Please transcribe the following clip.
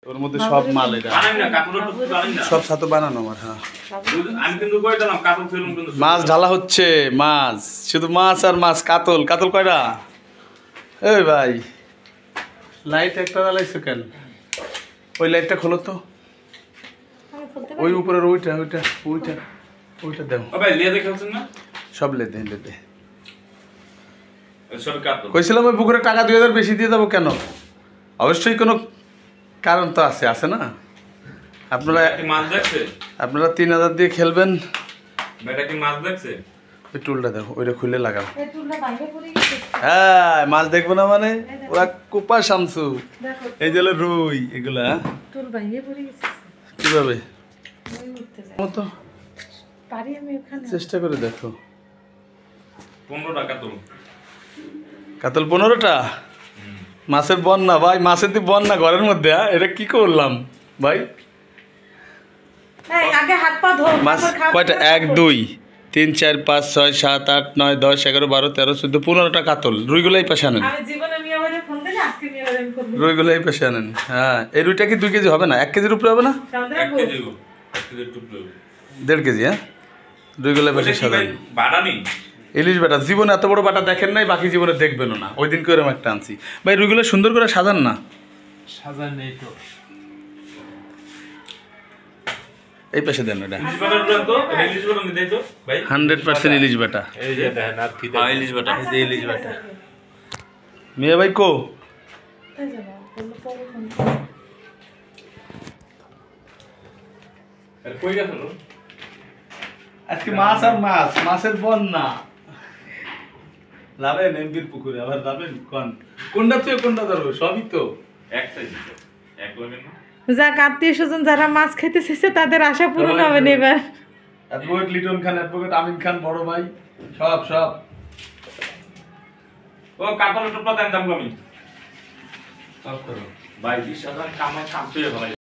ওর মধ্যে সব মাল এটা সব ছাতু বানানো আমার। হ্যাঁ মাছ ঢালা হচ্ছে, মাছ শুধু মাছ আর মাছ। কাতল কাতল কয়টা? এই ভাই লাইট একটা জ্বালাইছো কেন? ওই লাইটটা খোলো তো, ওই উপরের ওইটা ওইটা ওইটা ওইটা দাও। সব লেদে লেদে কইছিলাম ওই পুকুরে টাকা 2000 বেশি দিয়ে যাবো কেন? অবশ্যই কোনো কারণ তো আছে, আছে না? আপনারা 3000 দিয়ে খেলবেন। ওই টুলটা দেখো, ওইটা খুলে লাগাও। হ্যাঁ মাছ দেখবো না মানে? ওরা কোপা শামসু, এই যে রুই, এগুলা কিভাবে চেষ্টা করে দেখো। 15টা কাতল 15টা। মাছের বন্যা ভাই, মাছের দি বন্যা ঘরের মধ্যে। এটা কি করলাম ভাই? মাছ কয়টা? 1 2 3 4 5 6 7 8 9 10 11 12 13 14 15টা কাতল। রুইগুলো এই পাশে আনেন, রুইগুলো এই পাশে আনেন। হ্যাঁ এই রুইটা কি 2 কেজি হবে না? 1 কেজির উপরে হবে না? 1.5 কেজি। হ্যাঁ রুইগুলো পাশে সাজান। ইলিশ বাটা জীবনে এত বড় বাটা দেখেন নাই, বাকি জীবনে দেখবেনও না। ওই দিন করে একটা আনছি ভাই। রুইগুলো সুন্দর করে সাজান না। সাজান নেই তো, এই পাশে দেন। এটা 100% ইলিশ বাটা। এই যে দেখেন আর কি ইলিশ বাটা, এই যে ইলিশ বাটা। মিয়া ভাই কো? আর কই গেল? আজকে মাছ আর মাছ, মাছের বন্যা। যাবেন এমবির পুকুরে, আবার যাবেন কোনটা থেকে কোনটা ধরবো? সবই তো এক সাইজ, এক লাগে না। যাক আত্মীয় স্বজন যারা মাছ খেতে চেয়েছে তাদের আশা পূরণ হবে না এবার। অ্যাডভোকেট লিটন খান, অ্যাডভোকেট আমিন খান, বড় ভাই, সব সব। ও কাতলের টুকরা দেন দাম কমি সব করো ভাই। 20,000 কামাই কাম পেয়ে ভাই।